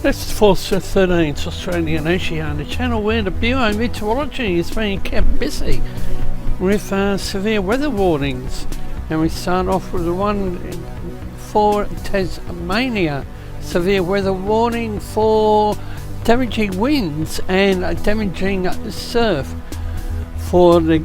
That's force the 13th Australian Oceania Channel, where the Bureau of Meteorology is being kept busy with severe weather warnings. And we start off with the one for Tasmania. Severe weather warning for damaging winds and damaging surf for the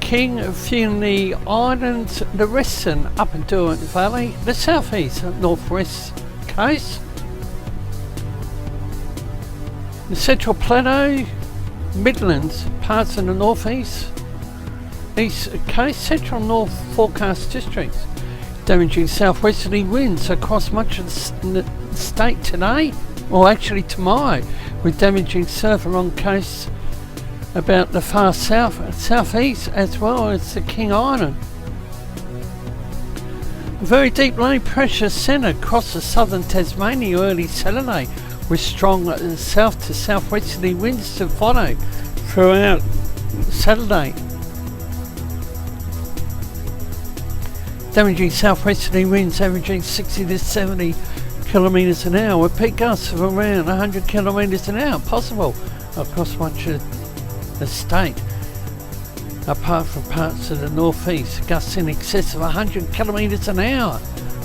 King Fundy Islands, the Western Upper Derwent Valley, the southeast northwest coast, the Central Plateau, Midlands, parts of the northeast, east coast, central north forecast districts. Damaging southwesterly winds across much of the state today, or actually tomorrow, with damaging surf along coasts about the far south and southeast, as well as the King Island. A very deep low pressure centre across the southern Tasmania early Saturday, with strong south to southwesterly winds to follow throughout Saturday. Damaging southwesterly winds averaging 60 to 70 kilometres an hour, with peak gusts of around 100 kilometres an hour possible across much of the state. Apart from parts of the northeast, gusts in excess of 100 kilometres an hour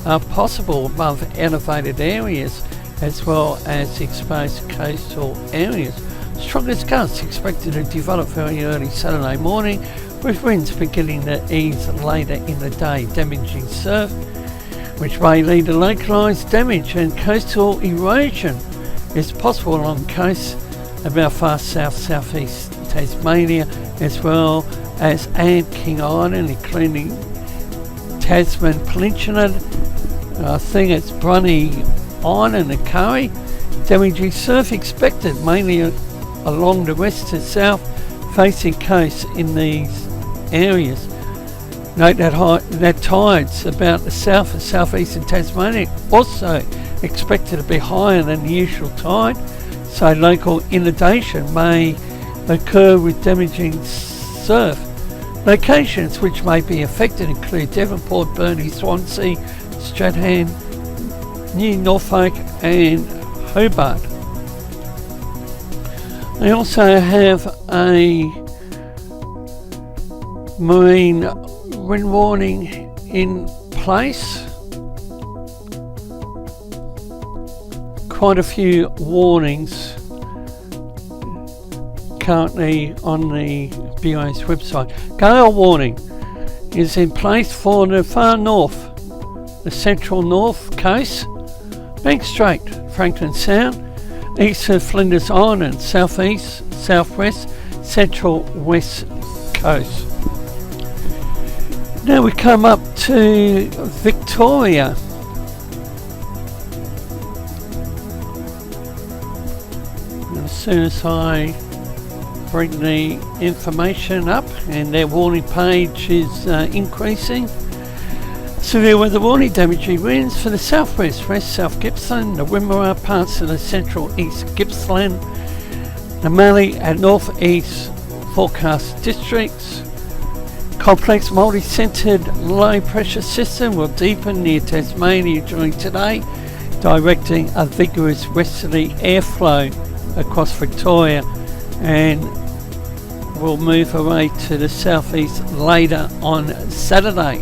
are possible above elevated areas, as well as exposed coastal areas. Strongest gusts expected to develop very early Saturday morning, with winds beginning to ease later in the day, damaging surf, which may lead to localised damage, and coastal erosion is possible along coasts about far south-southeast Tasmania, as well as and King Island, including Tasman Peninsula. I think it's Brunny Island and Curry. Damaging surf expected mainly along the west to south facing coasts in these areas. Note that tides about the south and southeastern Tasmania also expected to be higher than the usual tide, so local inundation may occur with damaging surf. Locations which may be affected include Devonport, Burnie, Swansea, Stratham, New Norfolk and Hobart. They also have a marine wind warning in place. Quite a few warnings currently on the Bureau's website. Gale warning is in place for the far north, the central north coast, Bank Strait, Franklin Sound, east of Flinders Island, southeast, southwest, central west coast. Now we come up to Victoria. And as soon as I bring the information up, and their warning page is increasing. Severe weather warning, damaging winds for the southwest, west, South Gippsland, the Wimmera, parts of the central east Gippsland, the Mallee and northeast forecast districts. Complex multi-centred low pressure system will deepen near Tasmania during today, directing a vigorous westerly airflow across Victoria, and will move away to the southeast later on Saturday.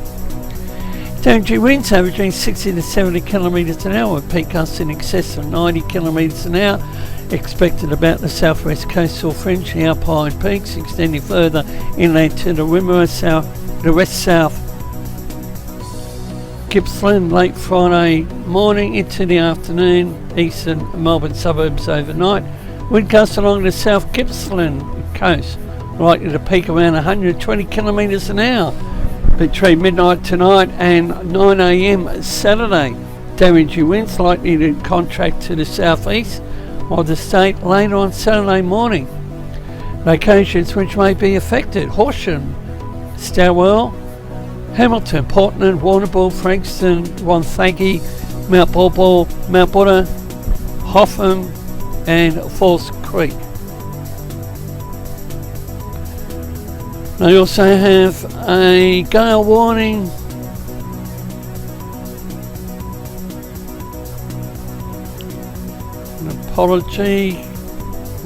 Damaging winds averaging 60 to 70 kilometres an hour, with peak gusts in excess of 90 kilometres an hour expected about the southwest coastal fringe, the Alpine peaks extending further inland to the Wimmera, the west-south Gippsland late Friday morning into the afternoon, eastern Melbourne suburbs overnight. Wind gusts along the South Gippsland coast likely to peak around 120 kilometres an hour between midnight tonight and 9 a.m. Saturday. Damaging winds likely to contract to the southeast of the state later on Saturday morning. Locations which may be affected: Horsham, Stowell, Hamilton, Portland, Warrnambool, Frankston, Wonthaggi, Mount Bulbul, Mount Buddha, Hotham and Falls Creek. They also have a gale warning Apology,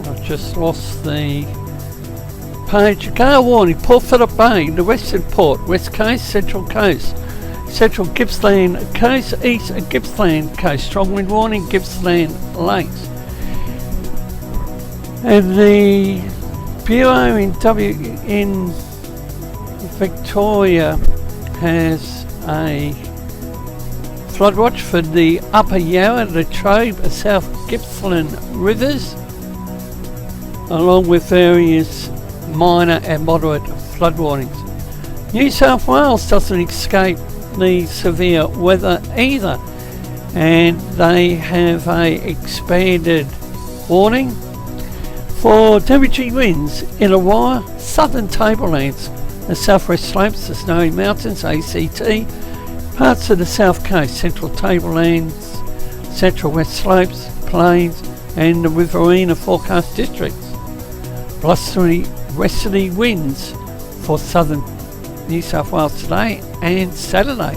I've just lost the page. Gale warning, Port Phillip Bay, the western port, west coast, central coast, central Gippsland coast, east Gippsland coast, strong wind warning, Gippsland lakes. And the Bureau in Victoria has a flood watch for the Upper Yarra, the Latrobe, South Gippsland rivers, along with various minor and moderate flood warnings. New South Wales doesn't escape the severe weather either, and they have a expanded warning for damaging winds in Illawarra, southern tablelands, the southwest slopes, the Snowy Mountains, ACT, parts of the south coast, central tablelands, central west slopes, plains, and the Riverland forecast districts. Blustery westerly winds for southern New South Wales today and Saturday.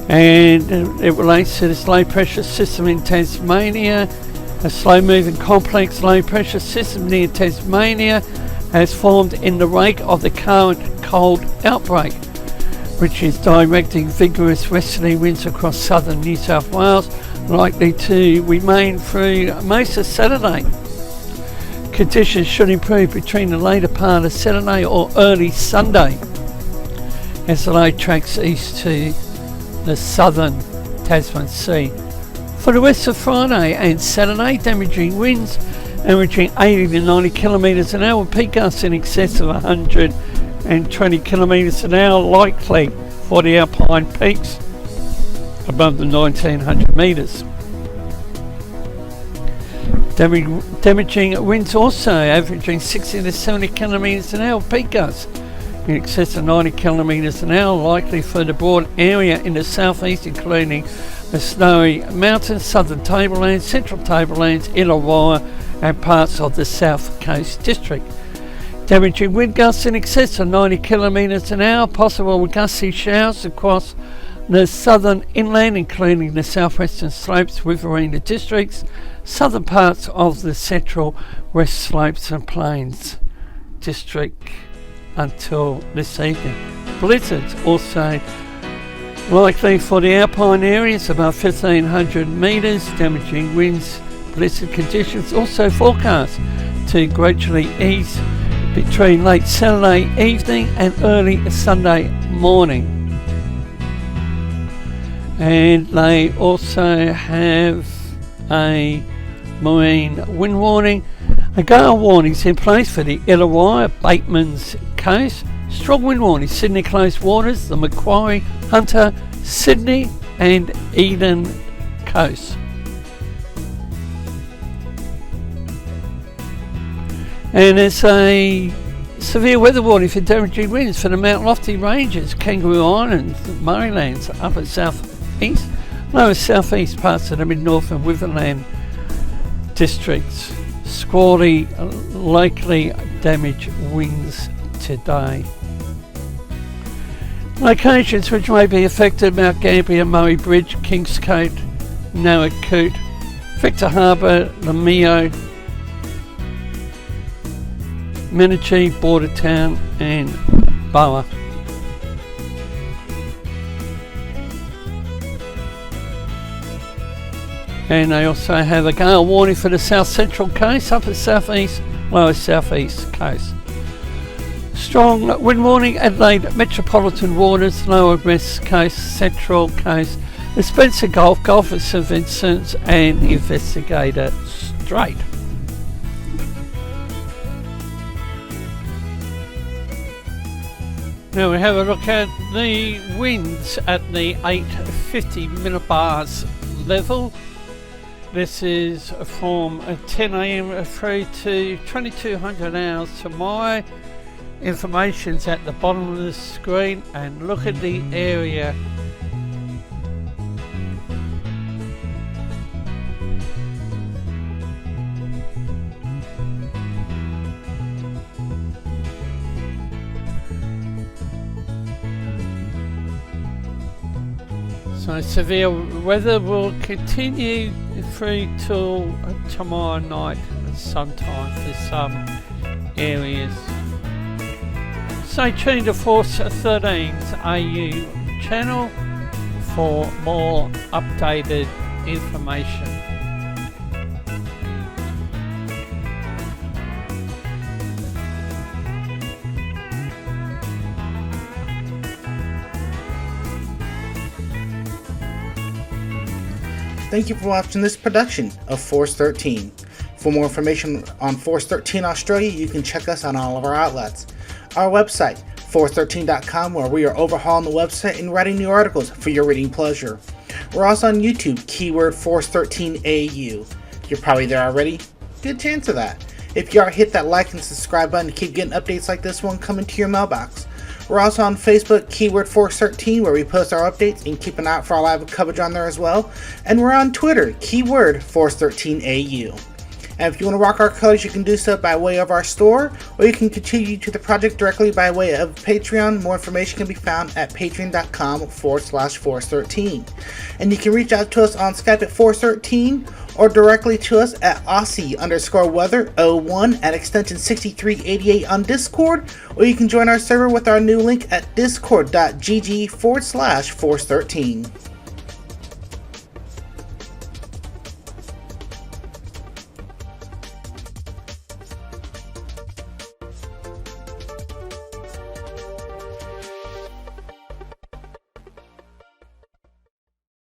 And it relates to this low pressure system in Tasmania. A slow moving complex low pressure system near Tasmania has formed in the wake of the current cold outbreak, which is directing vigorous westerly winds across southern New South Wales, likely to remain through most of Saturday. Conditions should improve between the later part of Saturday or early Sunday as the low tracks east to the southern Tasman Sea. For the rest of Friday and Saturday, damaging winds averaging 80 to 90 kilometres an hour, peak gusts in excess of 120 kilometres an hour, likely for the alpine peaks above the 1900 metres. Damaging winds also averaging 60 to 70 kilometres an hour, peak gusts in excess of 90 kilometres an hour, likely for the broad area in the southeast, including the Snowy Mountains, southern tablelands, central tablelands, Illawarra, and parts of the south coast district. Damaging wind gusts in excess of 90 kilometres an hour, possible gusty showers across the southern inland, including the southwestern slopes, Riverland districts, southern parts of the central west slopes and plains district until this evening. Blizzards also likely for the alpine areas above 1500 metres, damaging winds, blizzard conditions also forecast to gradually ease between late Saturday evening and early Sunday morning. And they also have a marine wind warning. A gale warning is in place for the Illawarra, Bateman's Coast. Strong wind warning, Sydney close waters, the Macquarie, Hunter, Sydney and Eden coast. And there's a severe weather warning for damaging winds for the Mount Lofty Ranges, Kangaroo Islands, Murraylands, upper southeast, lower southeast parts of the mid-north and Riverland districts. Squally likely damage winds today. Locations which may be affected: Mount Gambier, Murray Bridge, Kingscote, Narracoot, Victor Harbour, Lomeo, Menachie, Bordertown and Boa. And they also have a gale warning for the south central coast, upper southeast, lower southeast coast. Strong wind warning, Adelaide metropolitan waters, lower west coast, central coast, the Spencer Gulf, Gulf of St Vincent and Investigator Strait. Now we have a look at the winds at the 850 millibars level. This is from 10 a.m. through to 2200 hours tomorrow. Information's at the bottom of the screen, and look at the area. So severe weather will continue through till tomorrow night sometime for some areas. Stay tuned to Force 13's AU channel for more updated information. Thank you for watching this production of Force 13. For more information on Force 13 Australia, you can check us on all of our outlets. Our website, force13.com, where we are overhauling the website and writing new articles for your reading pleasure. We're also on YouTube, keyword Force13AU. You're probably there already? Good chance of that. If you are, hit that like and subscribe button to keep getting updates like this one coming to your mailbox. We're also on Facebook, keyword Force13, where we post our updates and keep an eye out for our live coverage on there as well. And we're on Twitter, keyword Force13AU. And if you want to rock our colors, you can do so by way of our store, or you can contribute to the project directly by way of Patreon. More information can be found at patreon.com/Force13. And you can reach out to us on Skype at Force13, or directly to us at Aussie_weather01 at extension 6388 on Discord, or you can join our server with our new link at discord.gg/Force13.